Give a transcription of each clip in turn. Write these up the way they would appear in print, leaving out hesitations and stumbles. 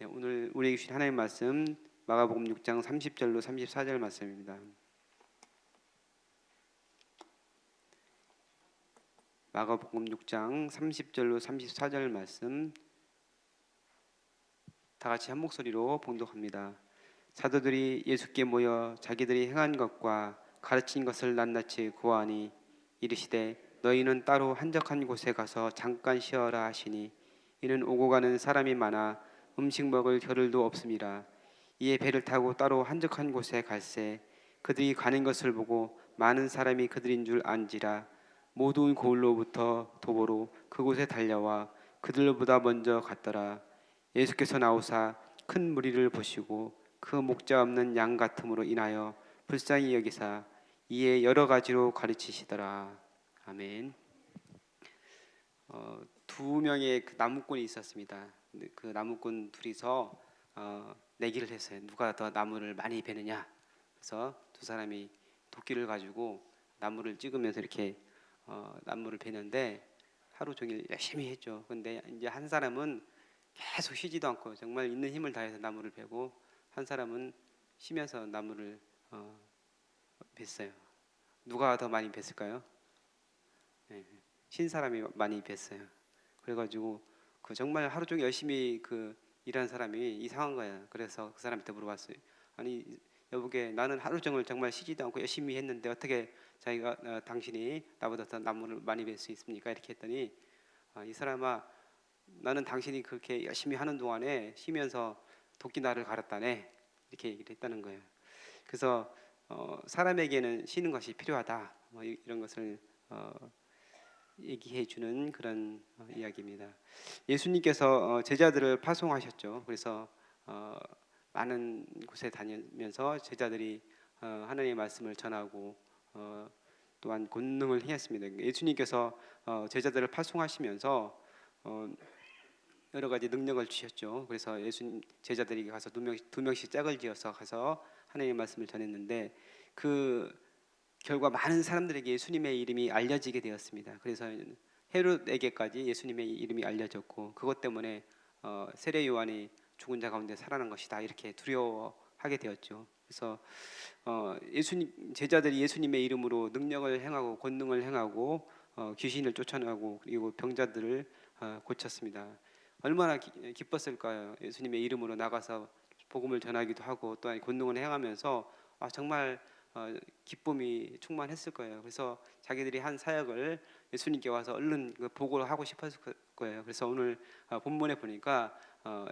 네, 오늘 우리에게 주신 하나님의 말씀 마가복음 6장 30절로 34절 말씀입니다. 마가복음 6장 30절로 34절 말씀 다 같이 한 목소리로 봉독합니다. 사도들이 예수께 모여 자기들이 행한 것과 가르친 것을 낱낱이 고하니 이르시되 너희는 따로 한적한 곳에 가서 잠깐 쉬어라 하시니 이는 오고 가는 사람이 많아 음식 먹을 겨를도 없음이라. 이에 배를 타고 따로 한적한 곳에 갈새 그들이 가는 것을 보고 많은 사람이 그들인 줄 안지라. 모든 고을로부터 도보로 그곳에 달려와 그들보다 먼저 갔더라. 예수께서 나오사 큰 무리를 보시고 그 목자 없는 양 같음으로 인하여 불쌍히 여기사 이에 여러 가지로 가르치시더라. 아멘. 두 명의 그 나무꾼이 있었습니다. 그 나무꾼 둘이서 내기를 했어요. 누가 더 나무를 많이 베느냐. 그래서 두 사람이 도끼를 가지고 나무를 찍으면서 이렇게 나무를 베는데 하루 종일 열심히 했죠. 근데 이제 한 사람은 계속 쉬지도 않고 정말 있는 힘을 다해서 나무를 베고 한 사람은 쉬면서 나무를 뱄어요. 누가 더 많이 뱄을까요? 네, 쉰 사람이 많이 뱄어요. 그래가지고 그 정말 하루 종일 열심히 그 일한 사람이 이상한 거야. 그래서 그 사람한테 물어봤어요. 아니 여보게 나는 하루 종일 정말 쉬지도 않고 열심히 했는데 어떻게 자기가 당신이 나보다 더 나무를 많이 벨 수 있습니까? 이렇게 했더니 이 사람아 나는 당신이 그렇게 열심히 하는 동안에 쉬면서 도끼 나를 갈았다네 이렇게 얘기를 했다는 거예요. 그래서 사람에게는 쉬는 것이 필요하다 뭐 이런 것을 얘기해 주는 그런 이야기입니다. 예수님께서 제자들을 파송하셨죠. 그래서 많은 곳에 다니면서 제자들이 하나님의 말씀을 전하고 또한 권능을 행했습니다. 예수님께서 제자들을 파송하시면서 여러 가지 능력을 주셨죠. 그래서 예수님 제자들이 가서 두 명씩 짝을 지어서 가서 하나님의 말씀을 전했는데 그 결과 많은 사람들에게 예수님의 이름이 알려지게 되었습니다. 그래서 헤롯에게까지 예수님의 이름이 알려졌고 그것 때문에 세례 요한이 죽은 자 가운데 살아난 것이다 이렇게 두려워하게 되었죠. 그래서 예수님 제자들이 예수님의 이름으로 능력을 행하고 권능을 행하고 귀신을 쫓아내고 그리고 병자들을 고쳤습니다. 얼마나 기뻤을까요? 예수님의 이름으로 나가서 복음을 전하기도 하고 또한 권능을 행하면서 정말 기쁨이 충만했을 거예요. 그래서 자기들이 한 사역을 예수님께 와서 얼른 보고를 하고 싶었을 거예요. 그래서 오늘 본문에 보니까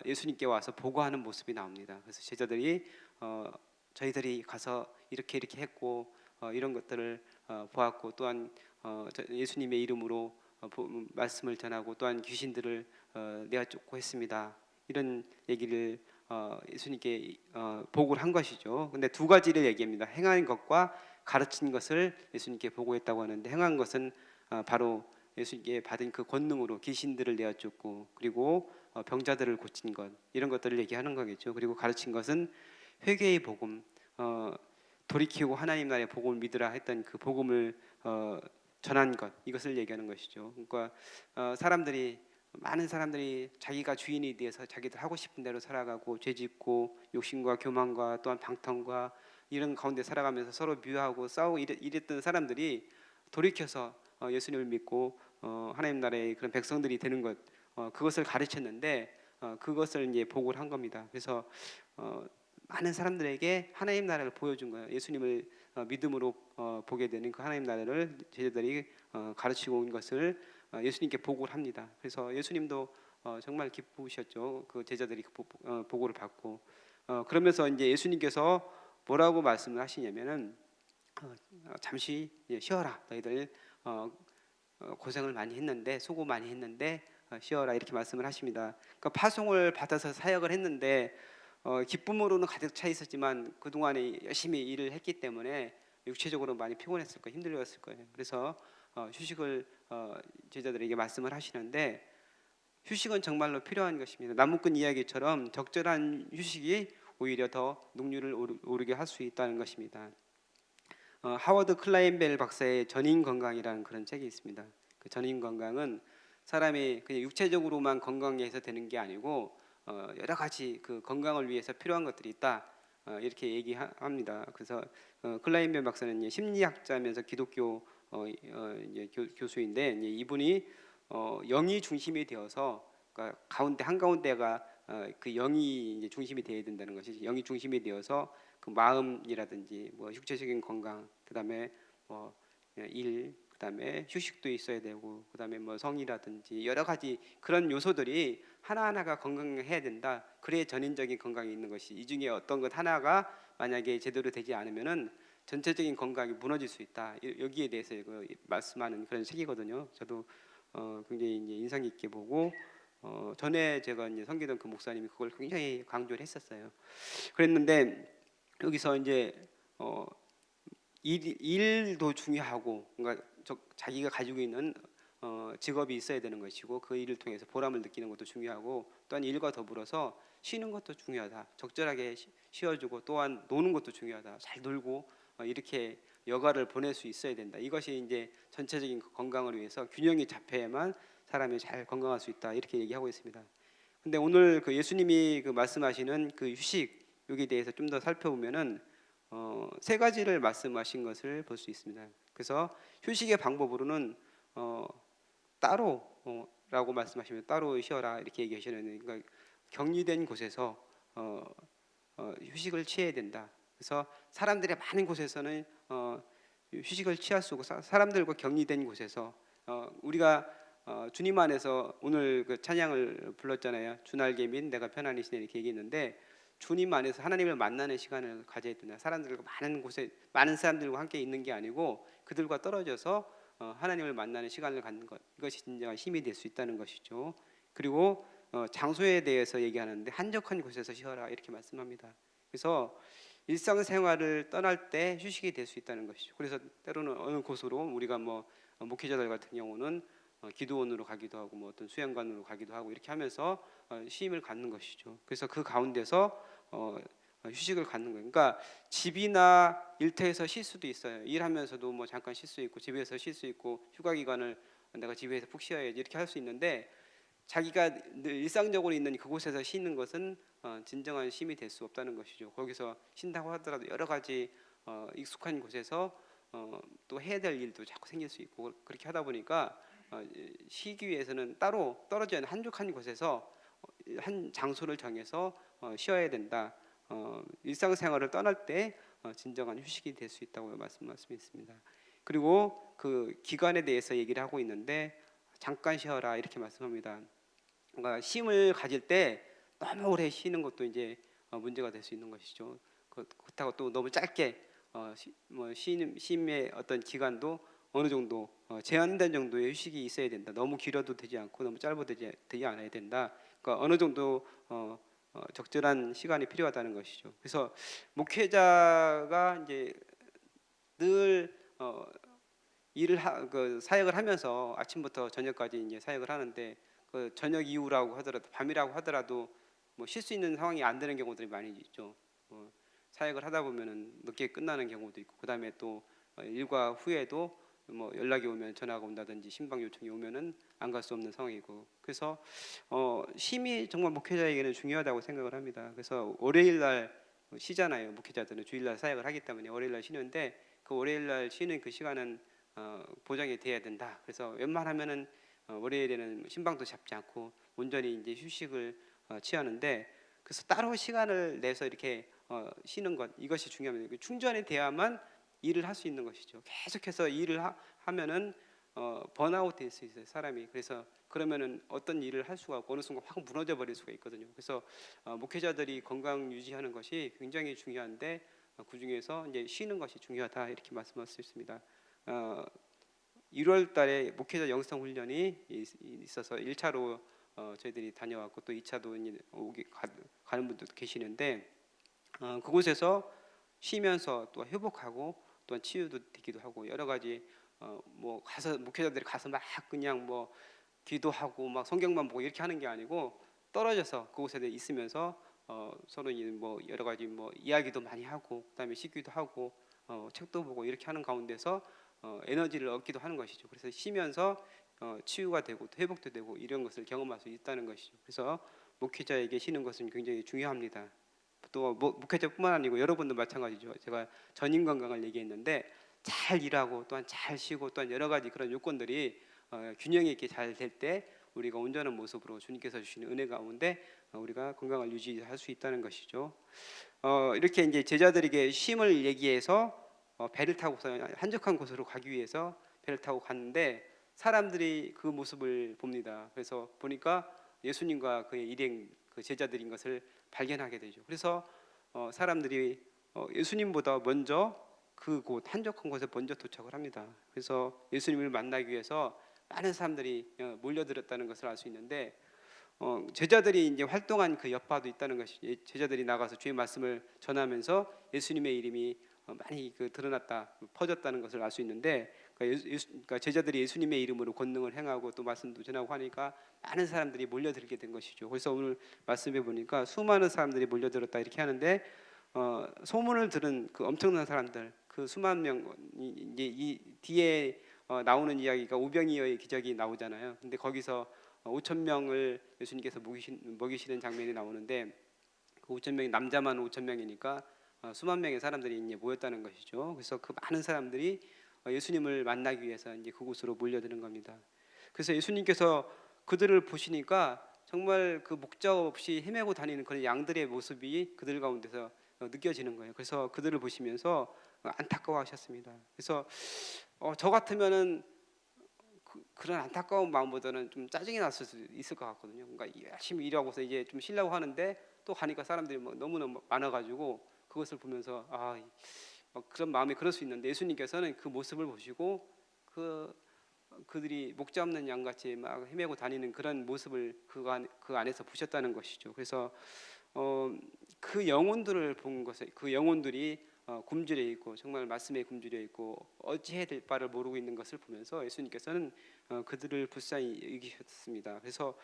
예수님께 와서 보고하는 모습이 나옵니다. 그래서 제자들이 저희들이 가서 이렇게 했고 이런 것들을 보았고 또한 예수님의 이름으로 말씀을 전하고 또한 귀신들을 내어쫓고 했습니다. 이런 얘기를 예수님께 보고를 한 것이죠. 근데 두 가지를 얘기합니다. 행한 것과 가르친 것을 예수님께 보고했다고 하는데 행한 것은 바로 예수님께 받은 그 권능으로 귀신들을 내어쫓고 그리고 병자들을 고친 것 이런 것들을 얘기하는 거겠죠. 그리고 가르친 것은 회개의 복음 돌이키고 하나님 나라의 복음을 믿으라 했던 그 복음을 전한 것 이것을 얘기하는 것이죠. 그러니까 많은 사람들이 자기가 주인이 되어서 자기들 하고 싶은 대로 살아가고 죄짓고 욕심과 교만과 또한 방탕과 이런 가운데 살아가면서 서로 미워하고 싸우고 이랬던 사람들이 돌이켜서 예수님을 믿고 하나님 나라의 그런 백성들이 되는 것 그것을 가르쳤는데 그것을 이제 보고를 한 겁니다. 그래서 많은 사람들에게 하나님 나라를 보여준 거예요. 예수님을 믿음으로 보게 되는 그 하나님 나라를 제자들이 가르치고 온 것을 예수님께 보고를 합니다. 그래서 예수님도 정말 기쁘셨죠. 그 제자들이 보고를 받고 그러면서 이제 예수님께서 뭐라고 말씀을 하시냐면은 잠시 쉬어라. 너희들 고생을 많이 했는데 수고 많이 했는데 쉬어라 이렇게 말씀을 하십니다. 그러니까 파송을 받아서 사역을 했는데 기쁨으로는 가득 차 있었지만 그 동안에 열심히 일을 했기 때문에 육체적으로 많이 피곤했을 거예요. 힘들었을 거예요. 그래서 휴식을 제자들에게 말씀을 하시는데 휴식은 정말로 필요한 것입니다. 나무꾼 이야기처럼 적절한 휴식이 오히려 더 능률을 오르게 할 수 있다는 것입니다. 하워드 클라인벨 박사의 전인 건강이라는 그런 책이 있습니다. 그 전인 건강은 사람이 그냥 육체적으로만 건강해서 되는 게 아니고 여러 가지 그 건강을 위해서 필요한 것들이 있다. 이렇게 얘기합니다. 그래서 클라인벤 박사는 이제 심리학자면서 기독교 이제 교수인데 이제 이분이 영이 중심이 되어서 그러니까 가운데 한 가운데가 그 영이 이제 중심이 되어야 된다는 것이 영이 중심이 되어서 그 마음이라든지 뭐 육체적인 건강 그다음에 뭐 일 그다음에 휴식도 있어야 되고 그다음에 뭐 성이라든지 여러 가지 그런 요소들이 하나하나가 건강해야 된다. 그래야 전인적인 건강이 있는 것이 이 중에 어떤 것 하나가 만약에 제대로 되지 않으면은 전체적인 건강이 무너질 수 있다. 여기에 대해서 그 말씀하는 그런 책이거든요. 저도 굉장히 이제 인상 깊게 보고 전에 제가 이제 섬기던 그 목사님이 그걸 굉장히 강조를 했었어요. 그랬는데 여기서 이제 일도 중요하고 그러니까 자기가 가지고 있는 직업이 있어야 되는 것이고 그 일을 통해서 보람을 느끼는 것도 중요하고 또한 일과 더불어서 쉬는 것도 중요하다. 적절하게 쉬어주고 또한 노는 것도 중요하다. 잘 놀고 이렇게 여가를 보낼 수 있어야 된다. 이것이 이제 전체적인 건강을 위해서 균형이 잡혀야만 사람이 잘 건강할 수 있다. 이렇게 얘기하고 있습니다. 근데 오늘 그 예수님이 그 말씀하시는 그 휴식 여기에 대해서 좀 더 살펴보면은 세 가지를 말씀하신 것을 볼 수 있습니다. 그래서 휴식의 방법으로는 따로라고 말씀하시면 따로 쉬어라 이렇게 얘기하시는 그러니까 격리된 곳에서 휴식을 취해야 된다. 그래서 사람들이 많은 곳에서는 휴식을 취할 수 없고 사람들과 격리된 곳에서 우리가 주님 안에서 오늘 그 찬양을 불렀잖아요. 주날개 및 내가 편안히 쉬네 이렇게 얘기했는데 주님 안에서 하나님을 만나는 시간을 가져야 된다. 사람들과 많은 곳에 많은 사람들과 함께 있는 게 아니고 그들과 떨어져서 하나님을 만나는 시간을 갖는 것 이것이 진정한 힘이 될 수 있다는 것이죠. 그리고 장소에 대해서 얘기하는데 한적한 곳에서 쉬어라 이렇게 말씀합니다. 그래서 일상생활을 떠날 때 휴식이 될 수 있다는 것이죠. 그래서 때로는 어느 곳으로 우리가 뭐 목회자들 같은 경우는 기도원으로 가기도 하고 뭐 어떤 수양관으로 가기도 하고 이렇게 하면서 쉼을 갖는 것이죠. 그래서 그 가운데서 휴식을 갖는 거예요. 그러니까 집이나 일터에서 쉴 수도 있어요. 일하면서도 뭐 잠깐 쉴 수 있고 집에서 쉴 수 있고 휴가 기간을 내가 집에서 푹 쉬어야지 이렇게 할 수 있는데 자기가 늘 일상적으로 있는 그곳에서 쉬는 것은 진정한 쉼이 될 수 없다는 것이죠. 거기서 쉰다고 하더라도 여러 가지 익숙한 곳에서 또 해야 될 일도 자꾸 생길 수 있고 그렇게 하다 보니까 쉬기 위해서는 따로 떨어져 있는 한적한 곳에서 한 장소를 정해서 쉬어야 된다. 일상생활을 떠날 때 진정한 휴식이 될 수 있다고 말씀했습니다. 그리고 그 기간에 대해서 얘기를 하고 있는데 잠깐 쉬어라 이렇게 말씀합니다. 그러니까 쉼을 가질 때 너무 오래 쉬는 것도 이제 문제가 될 수 있는 것이죠. 그렇다고 또 너무 짧게 쉼의 어떤 기간도 어느 정도 제한된 정도의 휴식이 있어야 된다. 너무 길어도 되지 않고 너무 짧아도 되지 않아야 된다. 그러니까 어느 정도 적절한 시간이 필요하다는 것이죠. 그래서 목회자가 이제 늘 그 사역을 하면서 아침부터 저녁까지 이제 사역을 하는데 그 저녁 이후라고 하더라도 밤이라고 하더라도 뭐 쉴 수 있는 상황이 안 되는 경우들이 많이 있죠. 사역을 하다 보면은 늦게 끝나는 경우도 있고 그다음에 또 일과 후에도 뭐 연락이 오면 전화가 온다든지 신방 요청이 오면은 안 갈 수 없는 상황이고 그래서 쉼이 정말 목회자에게는 중요하다고 생각을 합니다. 그래서 월요일 날 쉬잖아요. 목회자들은 주일 날 사역을 하기 때문에 월요일 날 쉬는데 그 월요일 날 쉬는 그 시간은 보장이 돼야 된다. 그래서 웬만하면은 월요일에는 신방도 잡지 않고 온전히 이제 휴식을 취하는데 그래서 따로 시간을 내서 이렇게 쉬는 것 이것이 중요합니다. 충전이 돼야만 일을 할 수 있는 것이죠. 계속해서 일을 하면은 번아웃 될 수 있어요 사람이. 그래서 그러면은 어떤 일을 할 수가 없고 어느 순간 확 무너져 버릴 수가 있거든요. 그래서 목회자들이 건강 유지하는 것이 굉장히 중요한데 그 중에서 이제 쉬는 것이 중요하다 이렇게 말씀할 수 있습니다. 1월 달에 목회자 영성 훈련이 있어서 1차로 저희들이 다녀왔고 또 2차도 가는 분들도 계시는데 그곳에서 쉬면서 또 회복하고 또 치유도 되기도 하고 여러 가지 뭐 가서 목회자들이 가서 막 그냥 뭐 기도하고 막 성경만 보고 이렇게 하는 게 아니고 떨어져서 그곳에 있으면서 서로 뭐 여러 가지 뭐 이야기도 많이 하고 그다음에 쉬기도 하고 책도 보고 이렇게 하는 가운데서 에너지를 얻기도 하는 것이죠. 그래서 쉬면서 치유가 되고 회복도 되고 이런 것을 경험할 수 있다는 것이죠. 그래서 목회자에게 쉬는 것은 굉장히 중요합니다. 또 목회자뿐만 아니고 여러분도 마찬가지죠. 제가 전인 건강을 얘기했는데 잘 일하고 또한 잘 쉬고 또한 여러 가지 그런 요건들이 균형 있게 잘 될 때 우리가 온전한 모습으로 주님께서 주시는 은혜 가운데 우리가 건강을 유지할 수 있다는 것이죠. 이렇게 이제 제자들에게 쉼을 얘기해서 배를 타고서 한적한 곳으로 가기 위해서 배를 타고 갔는데 사람들이 그 모습을 봅니다. 그래서 보니까 예수님과 그의 일행 그 제자들인 것을 발견하게 되죠. 그래서 사람들이 예수님보다 먼저 그곳 한적한 곳에 먼저 도착을 합니다. 그래서 예수님을 만나기 위해서 많은 사람들이 몰려들었다는 것을 알 수 있는데 제자들이 이제 활동한 그 여파도 있다는 것이 제자들이 나가서 주의 말씀을 전하면서 예수님의 이름이 많이 드러났다 퍼졌다는 것을 알 수 있는데 그러니까 제자들이 예수님의 이름으로 권능을 행하고 또 말씀도 전하고 하니까 많은 사람들이 몰려들게 된 것이죠. 그래서 오늘 말씀해 보니까 수많은 사람들이 몰려들었다 이렇게 하는데 소문을 들은 그 엄청난 사람들 그 수만 명이 이제 이 뒤에 나오는 이야기가 오병이어의 기적이 나오잖아요. 근데 거기서 5천 명을 예수님께서 먹이시는 장면이 나오는데 그 5천 명이 남자만 5천 명이니까 수만 명의 사람들이 이제 모였다는 것이죠. 그래서 그 많은 사람들이 예수님을 만나기 위해서 이제 그곳으로 몰려드는 겁니다. 그래서 예수님께서 그들을 보시니까 정말 그 목자 없이 헤매고 다니는 그런 양들의 모습이 그들 가운데서 느껴지는 거예요. 그래서 그들을 보시면서 안타까워하셨습니다. 그래서 저 같으면은 그런 안타까운 마음보다는 좀 짜증이 났을 수 있을 것 같거든요. 그러니까 열심히 일하고서 이제 좀 쉬려고 하는데 또 가니까 사람들이 너무너무 많아가지고 그것을 보면서 그런 마음이 그럴 수 있는데 예수님께서는 그 모습을 보시고 그들이 목자 없는 양같이 막 헤매고 다니는 그런 모습을 그 안에서 보셨다는 것이죠. 그래서 그 영혼들을 본 것에 그 영혼들이 굶주려 있고 정말 말씀에 굶주려 있고 어찌해야 될 바를 모르고 있는 것을 보면서 예수님께서는 그들을 불쌍히 여기셨습니다. 그래서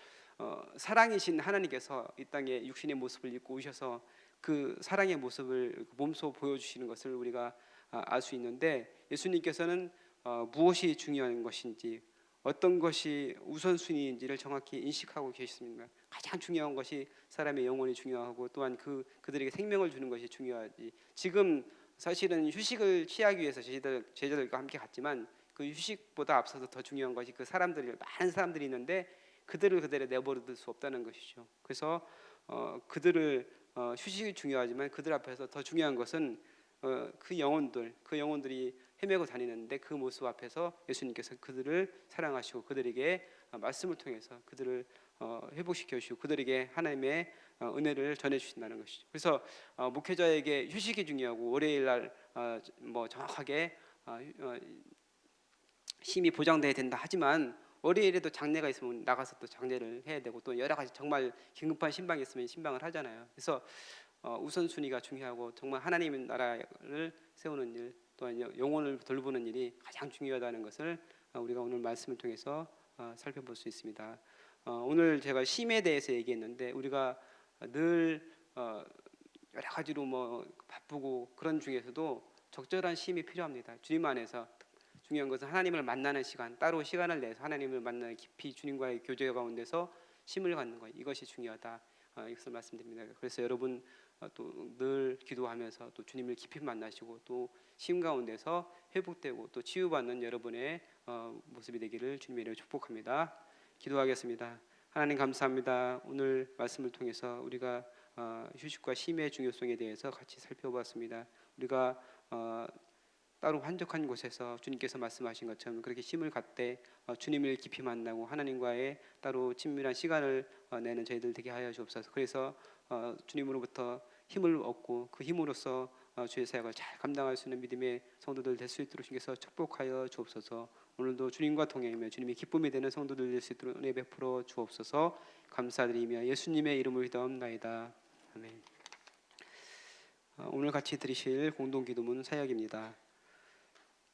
사랑이신 하나님께서 이 땅에 육신의 모습을 입고 오셔서 그 사랑의 모습을 몸소 보여주시는 것을 우리가 알 수 있는데 예수님께서는 무엇이 중요한 것인지 어떤 것이 우선순위인지를 정확히 인식하고 계십니다. 가장 중요한 것이 사람의 영혼이 중요하고 또한 그들에게 생명을 주는 것이 중요하지. 지금 사실은 휴식을 취하기 위해서 제자들과 함께 갔지만 그 휴식보다 앞서서 더 중요한 것이 그 사람들이 많은 사람들이 있는데 그들을 그대로 내버려둘 수 없다는 것이죠. 그래서 그들을 휴식이 중요하지만 그들 앞에서 더 중요한 것은 그 영혼들이 헤매고 다니는데 그 모습 앞에서 예수님께서 그들을 사랑하시고 그들에게 말씀을 통해서 그들을 회복시켜 주시고 그들에게 하나님의 은혜를 전해 주신다는 것이죠. 그래서 목회자에게 휴식이 중요하고 월요일 날 정확하게 쉼이 보장돼야 된다 하지만 월요일에도 장례가 있으면 나가서 또 장례를 해야 되고 또 여러 가지 정말 긴급한 신방이 있으면 신방을 하잖아요. 그래서 우선순위가 중요하고 정말 하나님의 나라를 세우는 일 또한 영혼을 돌보는 일이 가장 중요하다는 것을 우리가 오늘 말씀을 통해서 살펴볼 수 있습니다. 오늘 제가 쉼에 대해서 얘기했는데 우리가 늘 여러 가지로 바쁘고 그런 중에서도 적절한 쉼이 필요합니다. 주님 안에서 중요한 것은 하나님을 만나는 시간, 따로 시간을 내서 하나님을 만나는 깊이 주님과의 교제 가운데서 쉼을 갖는 것, 이것이 중요하다. 이것을 말씀드립니다. 그래서 여러분 또 늘 기도하면서 또 주님을 깊이 만나시고 또 쉼 가운데서 회복되고 또 치유받는 여러분의 모습이 되기를 주님의 이름으로 축복합니다. 기도하겠습니다. 하나님 감사합니다. 오늘 말씀을 통해서 우리가 휴식과 쉼의 중요성에 대해서 같이 살펴보았습니다. 우리가 따로 한적한 곳에서 주님께서 말씀하신 것처럼 그렇게 쉼을 갖되 주님을 깊이 만나고 하나님과의 따로 친밀한 시간을 내는 저희들 되게 하여 주옵소서. 그래서 주님으로부터 힘을 얻고 그 힘으로써 주의 사역을 잘 감당할 수 있는 믿음의 성도들 될 수 있도록 주님께서 축복하여 주옵소서. 오늘도 주님과 동행하며 주님이 기쁨이 되는 성도들 될 수 있도록 은혜 베풀어 주옵소서. 감사드리며 예수님의 이름으로 기도합나이다. 아멘. 오늘 같이 들으실 공동기도문 사역입니다.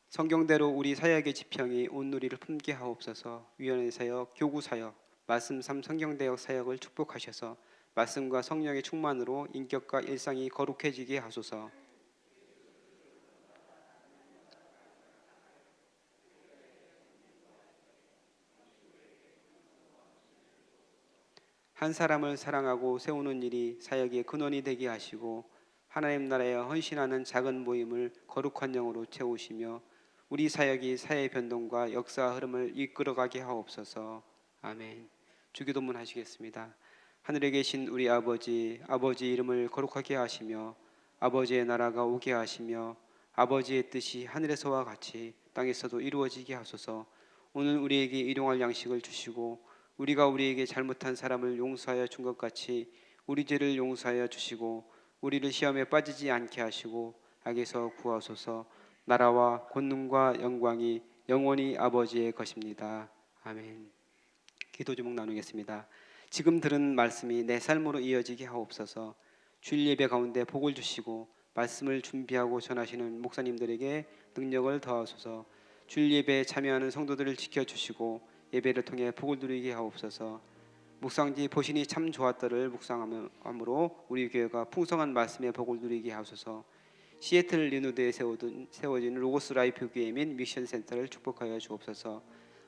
성경대로 우리 사역의 지평이 온누리를 품게 하옵소서. 위원회 사역, 교구 사역, 말씀 3 성경대역 사역을 축복하셔서 말씀과 성령의 충만으로 인격과 일상이 거룩해지게 하소서. 한 사람을 사랑하고 세우는 일이 사역의 근원이 되게 하시고 하나님 나라에 헌신하는 작은 모임을 거룩한 영으로 채우시며 우리 사역이 사회 변동과 역사 흐름을 이끌어가게 하옵소서. 아멘. 주기도문 하시겠습니다. 하늘에 계신 우리 아버지, 아버지 이름을 거룩하게 하시며 아버지의 나라가 오게 하시며 아버지의 뜻이 하늘에서와 같이 땅에서도 이루어지게 하소서. 오늘 우리에게 일용할 양식을 주시고 우리가 우리에게 잘못한 사람을 용서하여 준 것 같이 우리 죄를 용서하여 주시고 우리를 시험에 빠지지 않게 하시고 악에서 구하소서. 나라와 권능과 영광이 영원히 아버지의 것입니다. 아멘. 기도 제목 나누겠습니다. 지금 들은 말씀이 내 삶으로 이어지게 하옵소서. 주일 예배 가운데 복을 주시고 말씀을 준비하고 전하시는 목사님들에게 능력을 더하소서. 주일 예배에 참여하는 성도들을 지켜주시고 예배를 통해 복을 누리게 하옵소서. 묵상지 보신이 참 좋았더를 묵상함으로 우리 교회가 풍성한 말씀의 복을 누리게 하소서. 시애틀 리누드에 세워진 로고스 라이프 교회 및 미션 센터를 축복하여 주옵소서.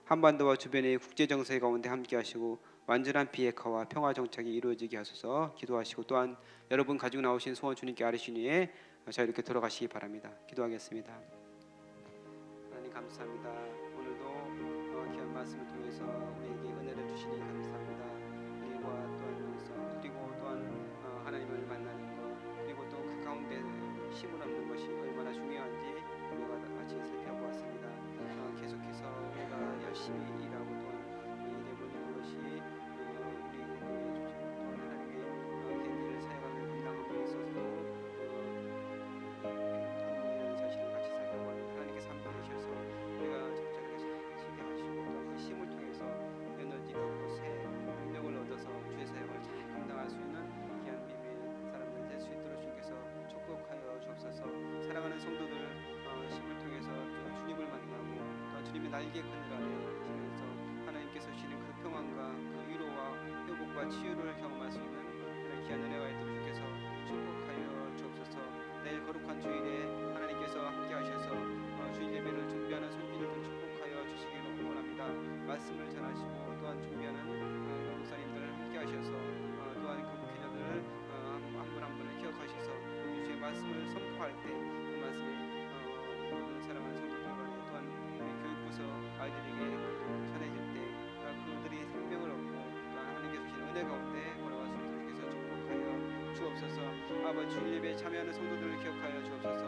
한반도와 주변의 국제 정세 가운데 함께 하시고 완전한 비핵화와 평화 정착이 이루어지게 하소서. 기도하시고 또한 여러분 가지고 나오신 소원 주님께 아뢰시니에 자유롭게 돌아가시기 바랍니다. 기도하겠습니다. 하나님 감사합니다. 오늘도 귀한 말씀을 통해서 우리에게 은혜를 주시니 감사합니다. 일과 또한 영성 그리고 또한 하나님을 만나는 것 그리고 또 그 가운데 힘을 얻는 것이 얼마나 중요한지 우리가 같이 살펴보았습니다. 계속해서 우리가 열심히 일하고 또한 일에 몰리는 것이 우리 교회에 주시고 또한 하나님의 계기를 사역하는 감당함에 있어서 도움을 사실을 같이 살펴보았는데 하나님께서 함께 하셔서 우리가 적절하게 살게 하시고 또 그 힘을 통해서 에너지가 없고 새 능력을 얻어서 주의 사역을 잘 감당할 수 있는 귀한 믿음의 사람들 될 수 있도록 주님께서 축복하여 주옵소서. 사랑하는 성도들 힘을 통해서 주님을 만나고 또 주님의 날개 그늘 아래 계시면서 하나님께서 주시는 그 평안과 그 위로와 회복과 치유를 경험할 수 있는 그런 귀한 은혜가 있도록 주께서 축복하여 주옵소서. 내일 거룩한 주일에 하나님께서 함께 하셔서 주일 예배를 준비하는 손길도 축복하여 주시기를 원합니다. 말씀을 전하시고 또한 준비하는 목사님들 함께 하셔서 또한 그 목회자들 한 분 한 분을 기억하셔서 주의 말씀을 선포할 때 그 말씀이 모든 사랑하는 성도들 간에 또한 교육부서 아이들에게 전해질 때 그들이 생명을 얻고 또한 하나님께서 주신 은혜 가운데 걸어갈 수 있도록 주께서 축복하여 주옵소서. 아버지 주일 예배에 참여하는 성도들을 기억하여 주옵소서.